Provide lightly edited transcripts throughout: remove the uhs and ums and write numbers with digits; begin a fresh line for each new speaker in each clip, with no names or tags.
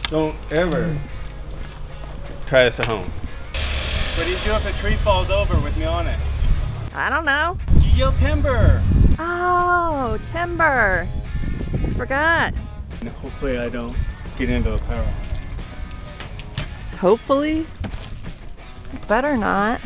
Don't ever try this at home. What do you do if a tree falls over with me on it?
I don't know.
You yell timber!
Oh, timber. Forgot.
And hopefully I don't get into the power.
Hopefully. Better not.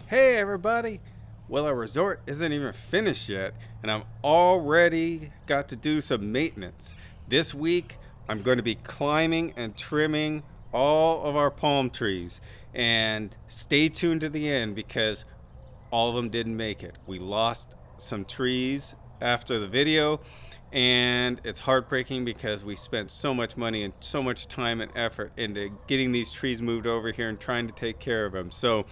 Hey everybody! Well, our resort isn't even finished yet, and I'm already got to do some maintenance. This week, I'm going to be climbing and trimming all of our palm trees. And stay tuned to the end because all of them didn't make it. We lost some trees after the video, and it's heartbreaking because we spent so much money and so much time and effort into getting these trees moved over here and trying to take care of them. So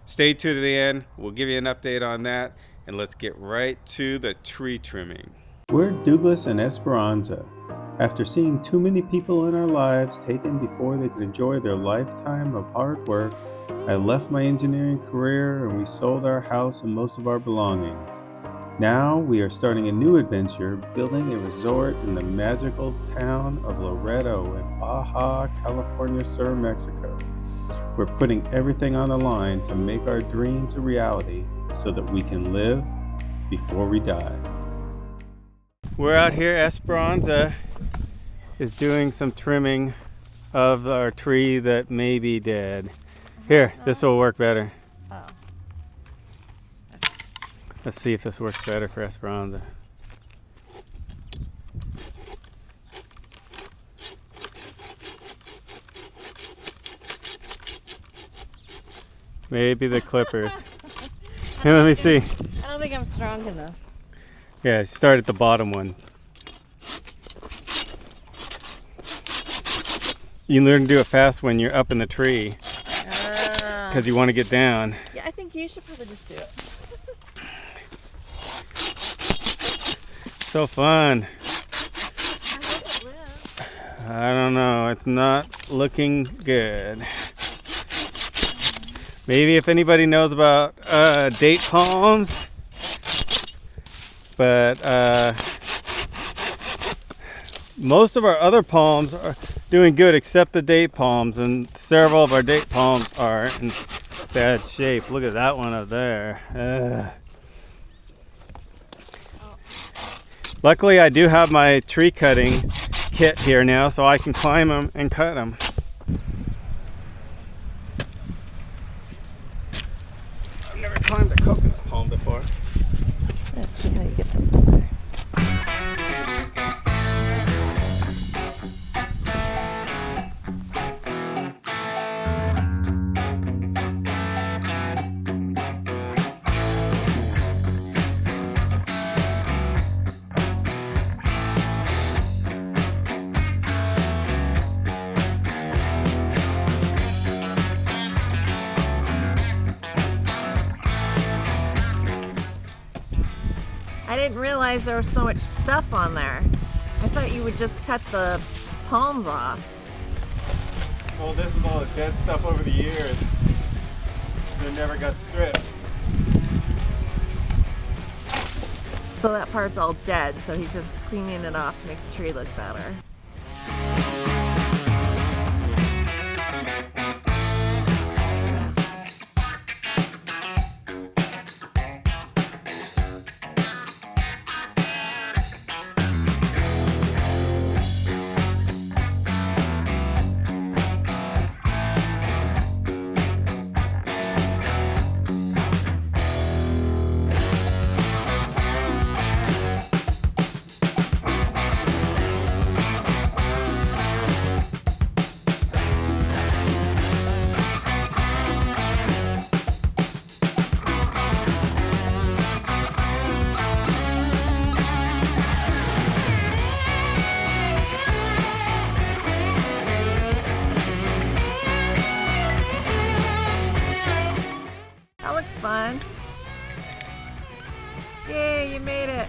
stay tuned to the end. We'll give you an update on that, and let's get right to the tree trimming. We're Dooglass and Esperanza. After seeing too many people in our lives taken before they could enjoy their lifetime of hard work, I left my engineering career and we sold our house and most of our belongings. Now we are starting a new adventure, building a resort in the magical town of Loreto in Baja, California Sur, Mexico. We're putting everything on the line to make our dreams a reality so that we can live before we die. We're out here. Esperanza is doing some trimming of our tree that may be dead. Here, this will work better.
Oh.
Let's see if this works better for Esperanza. Maybe the clippers. Hey, let me see.
I don't think I'm strong enough.
Yeah, start at the bottom one. You learn to do it fast when you're up in the tree because you want to get down.
Yeah, I think you should probably just do it.
So fun.
I hope it lives.
I don't know. It's not looking good. Maybe if anybody knows about date palms, but most of our other palms are doing good except the date palms, and several of our date palms are in bad shape. Look at that one up there. Luckily I do have my tree cutting kit here now, so I can climb them and cut them. I've never climbed a coconut palm before.
Let's see how you get those in there. I didn't realize there was so much stuff on there. I thought you would just cut the palms off.
Well, this is all the dead stuff over the years. It never got stripped.
So that part's all dead, so he's just cleaning it off to make the tree look better. Fun. Yay, you made it.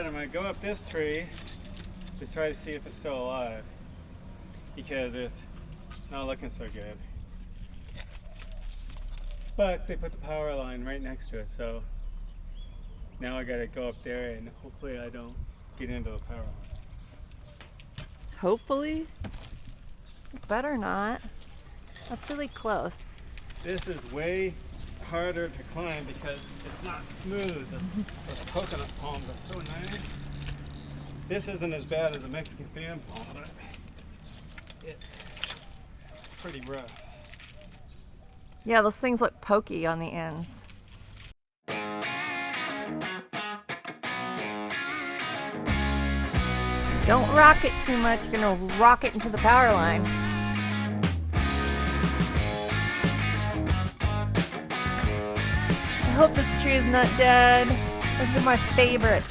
I'm going to go up this tree to try to see if it's still alive, because it's not looking so good. But they put the power line right next to it, so now I gotta go up there and hopefully I don't get into the power line.
Hopefully. Better not. That's really close.
This is way harder to climb because it's not smooth. Those coconut palms are so nice. This isn't as bad as a Mexican fan palm, but it's pretty rough.
Yeah, those things look pokey on the ends. Don't rock it too much, you're gonna rock it into the power line. I hope this tree is not dead. These are my favorites.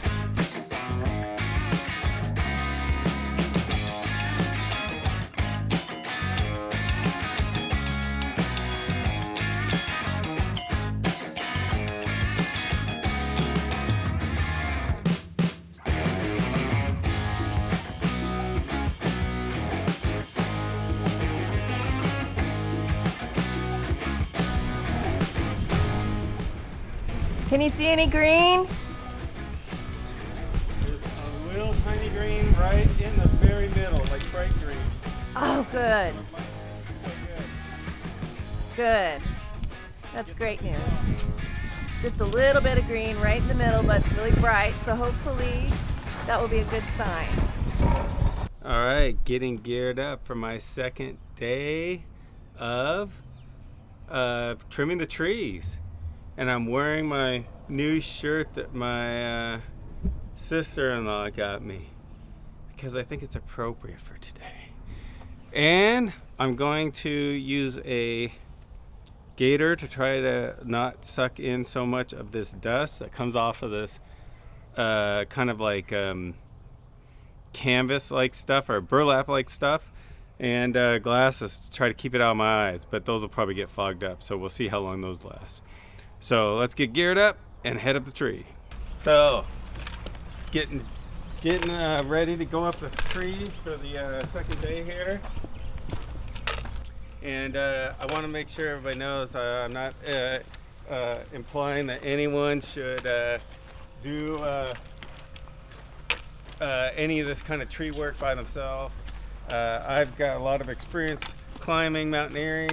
Can you see any green?
There's a little tiny green right in the very middle, like bright green.
Oh, good. Good. That's great news. Just a little bit of green right in the middle, but it's really bright, so hopefully that will be a good sign.
All right, getting geared up for my second day of trimming the trees. And I'm wearing my new shirt that my sister-in-law got me because I think it's appropriate for today. And I'm going to use a gator to try to not suck in so much of this dust that comes off of this kind of like canvas-like stuff or burlap-like stuff, and glasses to try to keep it out of my eyes, but those will probably get fogged up, so we'll see how long those last. So let's get geared up and head up the tree. So getting ready to go up the tree for the second day here. And I want to make sure everybody knows I'm not implying that anyone should do any of this kind of tree work by themselves. I've got a lot of experience climbing, mountaineering,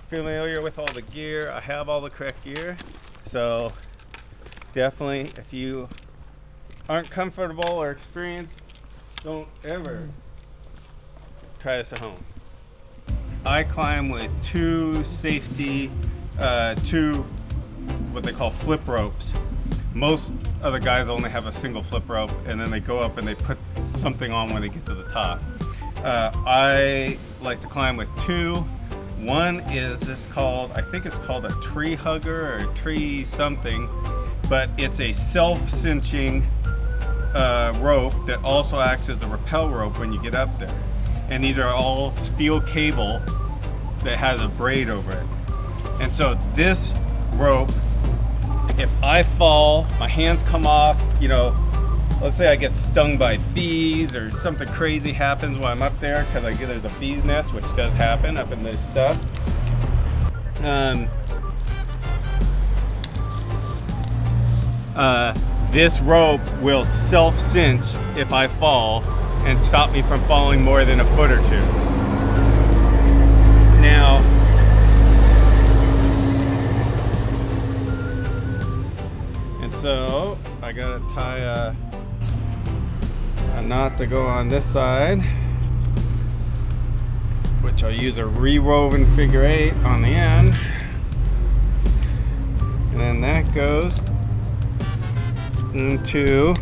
familiar with all the gear. I have all the correct gear. So definitely, if you aren't comfortable or experienced, don't ever try this at home. I climb with two safety, two what they call flip ropes. Most other guys only have a single flip rope, and then they go up and they put something on when they get to the top. I like to climb with two. One is this called, I think it's called a tree hugger or a tree something, but it's a self-cinching rope that also acts as a rappel rope when you get up there. And these are all steel cable that has a braid over it. And so this rope, if I fall, my hands come off, you know, let's say I get stung by bees or something crazy happens while I'm up there because there's a bee's nest, which does happen up in this stuff. This rope will self-cinch if I fall and stop me from falling more than a foot or two. Now, and so I gotta tie a knot to go on this side, which I'll use a re-woven figure 8 on the end, and then that goes into,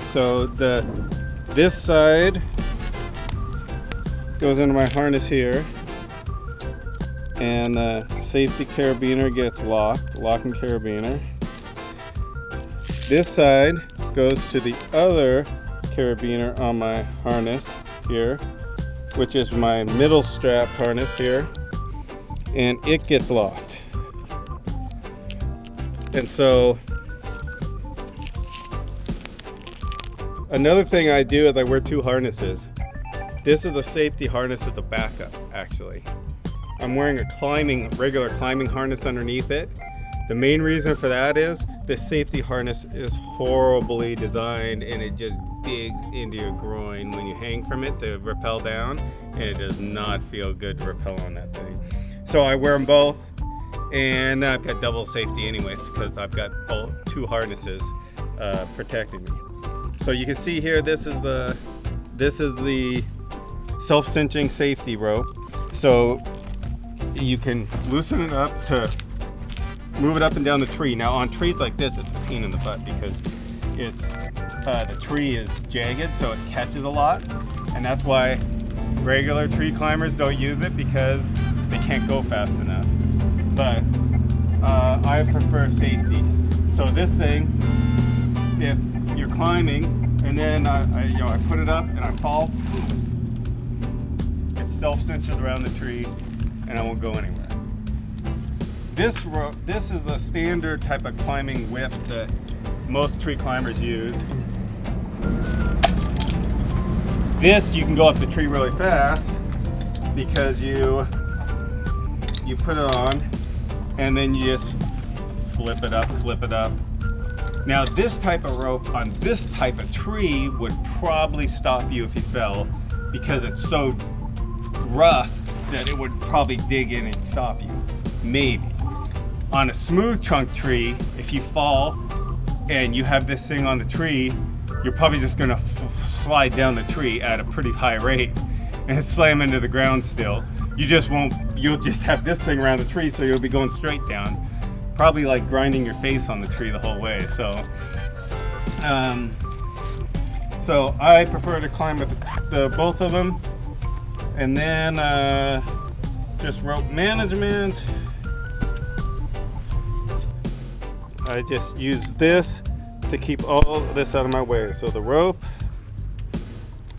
so this side goes into my harness here, and the safety carabiner gets locked, locking carabiner. This side goes to the other carabiner on my harness here, which is my middle strap harness here, and it gets locked. And so Another thing I do is I wear 2 harnesses. This is a safety harness as a backup, actually. I'm wearing a regular climbing harness underneath it. The main reason for that is this safety harness is horribly designed and it just digs into your groin when you hang from it to rappel down, and it does not feel good to rappel on that thing. So I wear them both, and then I've got double safety anyways because I've got 2 harnesses protecting me. So you can see here, this is the self-cinching safety rope. So you can loosen it up to move it up and down the tree. Now on trees like this, it's a pain in the butt because it's the tree is jagged, so it catches a lot, and that's why regular tree climbers don't use it because they can't go fast enough. But I prefer safety. So this thing, if you're climbing and then I put it up and I fall, it self-cinches around the tree and I won't go anywhere. This is a standard type of climbing whip that most tree climbers use. This, you can go up the tree really fast because you put it on and then you just flip it up. Now this type of rope on this type of tree would probably stop you if you fell because it's so rough that it would probably dig in and stop you. Maybe. On a smooth trunk tree, if you fall and you have this thing on the tree, you're probably just gonna slide down the tree at a pretty high rate and slam into the ground still. You'll just have this thing around the tree, so you'll be going straight down. Probably like grinding your face on the tree the whole way. So I prefer to climb with the both of them. And then just rope management. I just use this to keep all this out of my way. So the rope,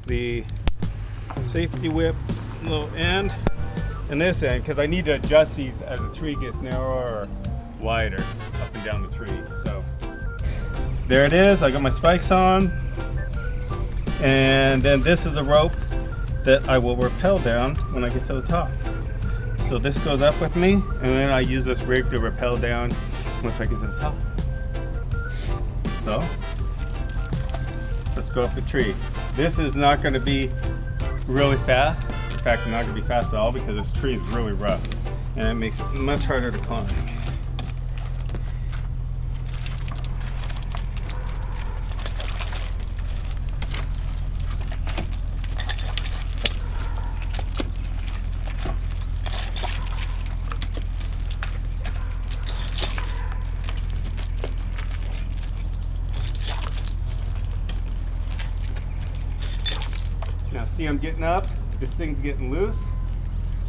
the safety whip, little end, and this end, because I need to adjust these as the tree gets narrower or wider up and down the tree. So there it is. I got my spikes on, and then this is the rope that I will rappel down when I get to the top. So this goes up with me, and then I use this rig to rappel down once I get to the top. So let's go up the tree. This is not going to be really fast. In fact, not going to be fast at all because this tree is really rough and it makes it much harder to climb. Now see, I'm getting up, this thing's getting loose,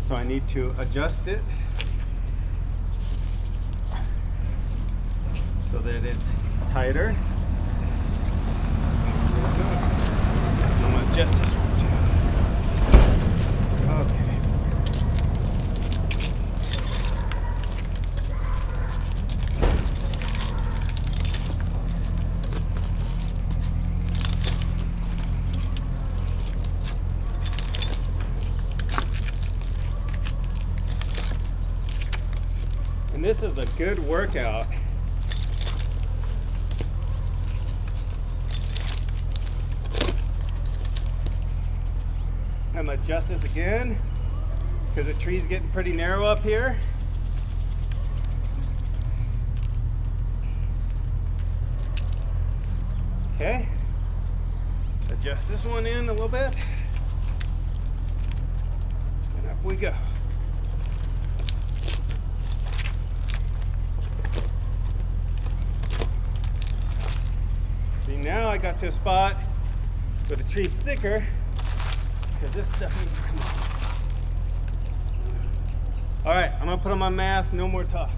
so I need to adjust it so that it's tighter. I'm gonna adjust this one too. Okay. And this is a good workout. I'm gonna adjust this again because the tree's getting pretty narrow up here. Okay, adjust this one in a little bit, and up we go. See, now I got to a spot where the tree's thicker because this stuff needs to come off. All right, I'm gonna put on my mask, no more talk.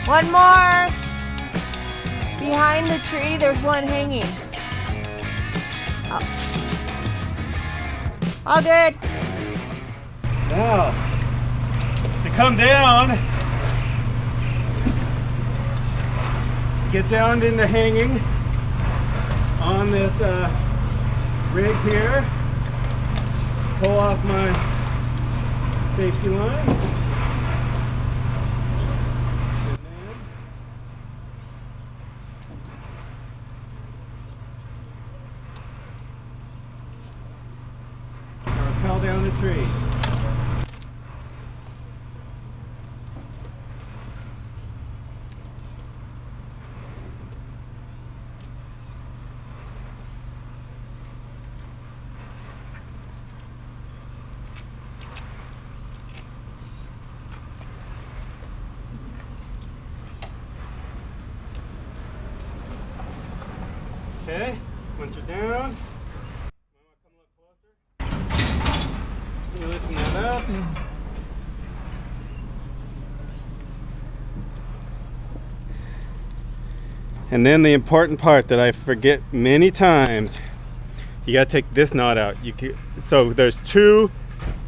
One more. Behind the tree, there's one hanging. Oh. All good.
Now, to come down, get down into hanging on this rig here, pull off my safety line. Rappel down the tree. Okay, once you're down, you loosen that up. And then the important part that I forget many times, you gotta take this knot out. So there's two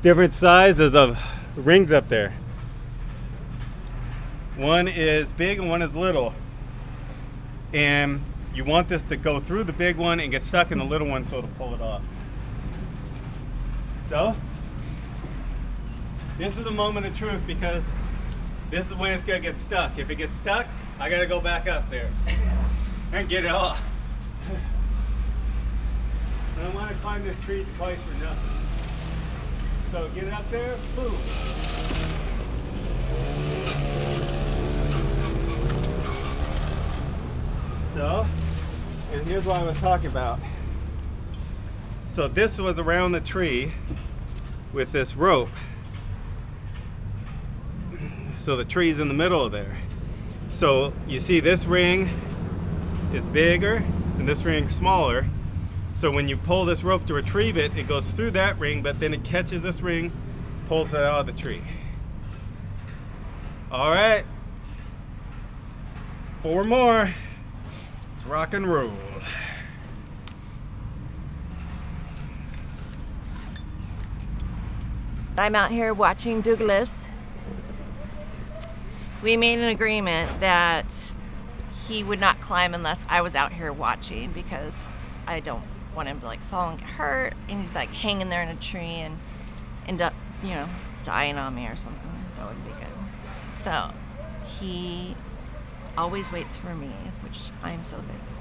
different sizes of rings up there. One is big and one is little. And you want this to go through the big one and get stuck in the little one so it'll pull it off. So, this is the moment of truth because this is when it's gonna get stuck. If it gets stuck, I gotta go back up there and get it off. I don't wanna climb this tree twice for nothing. So get it up there, boom. So, and here's what I was talking about. So this was around the tree with this rope. So the tree's in the middle of there. So you see this ring is bigger and this ring's smaller. So when you pull this rope to retrieve it, it goes through that ring, but then it catches this ring, pulls it out of the tree. All right, 4 more. Let's rock and roll.
I'm out here watching Douglas. We made an agreement that he would not climb unless I was out here watching because I don't want him to like fall and get hurt, and he's like hanging there in a tree and end up, dying on me or something. That wouldn't be good. So he always waits for me, which I'm so thankful.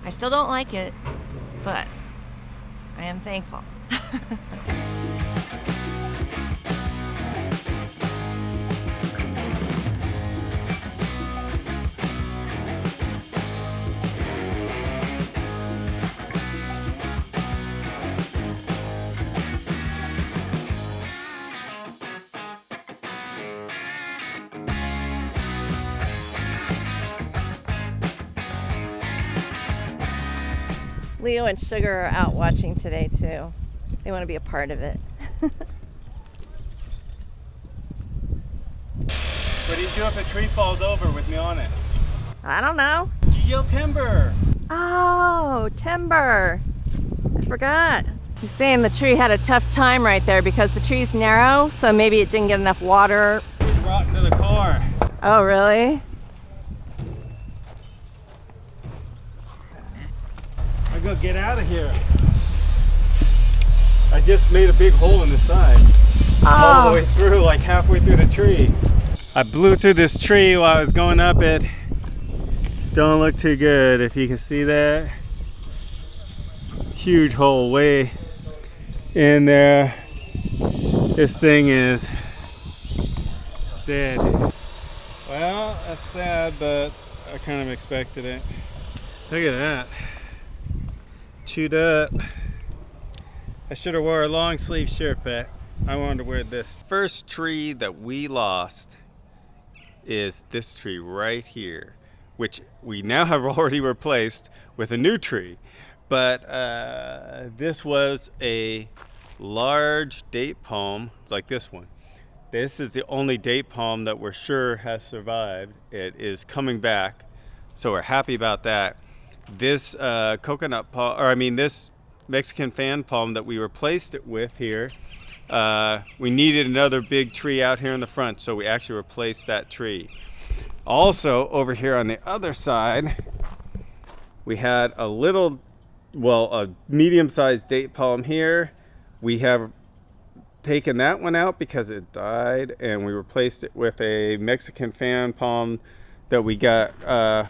I still don't like it, but I am thankful. Leo and Sugar are out watching today too. They want to be a part of it.
What do you do if a tree falls over with me on it?
I don't know.
You yell timber.
Oh, timber. I forgot. He's saying the tree had a tough time right there because the tree's narrow, so maybe it didn't get enough water.
It brought into the car.
Oh, really?
I'm gonna get out of here. I just made a big hole in the side. All the way through, like halfway through the tree. I blew through this tree while I was going up it. Don't look too good if you can see that. Huge hole way in there. This thing is dead. Well, that's sad, but I kind of expected it. Look at that. Chewed up. I should have wore a long sleeve shirt, but I wanted to wear this. First tree that we lost is this tree right here, which we now have already replaced with a new tree. But this was a large date palm like this one This is the only date palm that we're sure has survived. It is coming back, so we're happy about that. This coconut palm, or I mean this Mexican fan palm that we replaced it with here, we needed another big tree out here in the front, so we actually replaced that tree. Also, over here on the other side, we had a medium-sized date palm here. We have taken that one out because it died, and we replaced it with a Mexican fan palm that we got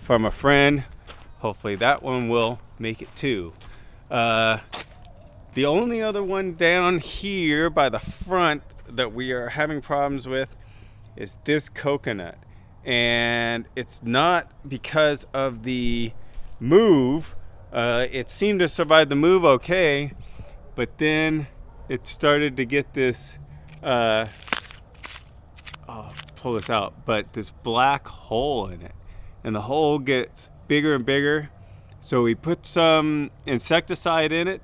from a friend. Hopefully that one will make it too. The only other one down here by the front that we are having problems with is this coconut, and it's not because of the move. It seemed to survive the move okay, but then it started to get this I'll pull this out, but this black hole in it, and the hole gets bigger and bigger. So we put some insecticide in it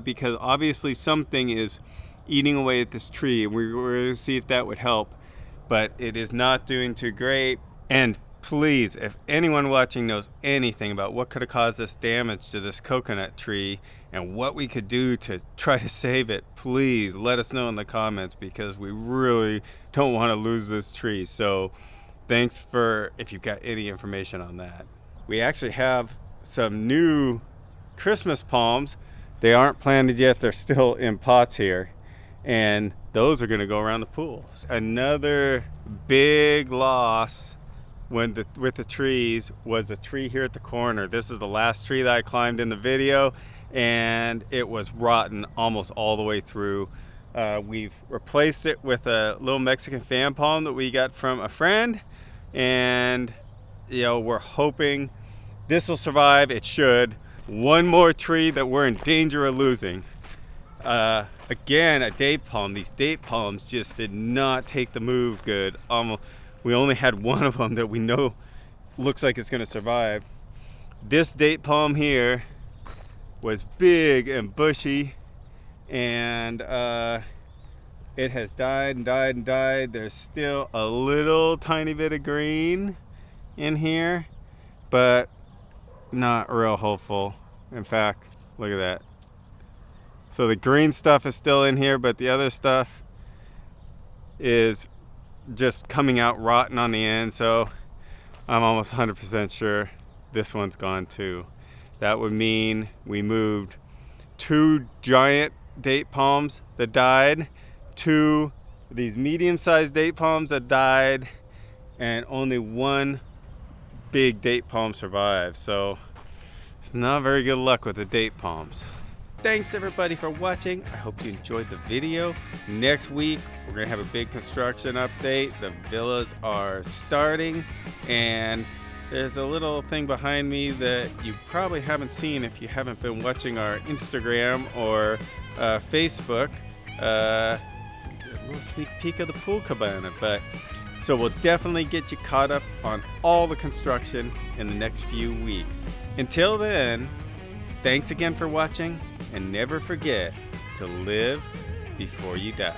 because obviously something is eating away at this tree, and we're going to see if that would help, but it is not doing too great. And please, if anyone watching knows anything about what could have caused this damage to this coconut tree and what we could do to try to save it, please let us know in the comments, because we really don't want to lose this tree. So thanks for if you've got any information on that. We actually have some new Christmas palms. They aren't planted yet, they're still in pots here, and those are going to go around the pool. Another big loss with the trees was a tree here at the corner. This is the last tree that I climbed in the video, and it was rotten almost all the way through. We've replaced it with a little Mexican fan palm that we got from a friend, and we're hoping this will survive. It should. One more tree that we're in danger of losing. Again, a date palm. These date palms just did not take the move good. We only had one of them that we know looks like it's going to survive. This date palm here was big and bushy, and it has died and died and died. There's still a little tiny bit of green in here, but not real hopeful. In fact, look at that. So the green stuff is still in here, but the other stuff is just coming out rotten on the end. So I'm almost 100% sure this one's gone too. That would mean we moved 2 giant date palms that died, 2 these medium-sized date palms that died, and only 1 big date palm survived. So it's not very good luck with the date palms. Thanks everybody for watching. I hope you enjoyed the video. Next week, we're gonna have a big construction update. The villas are starting, and there's a little thing behind me that you probably haven't seen if you haven't been watching our Instagram or Facebook. A little sneak peek of the pool cabana, so we'll definitely get you caught up on all the construction in the next few weeks. Until then, thanks again for watching, and never forget to live before you die.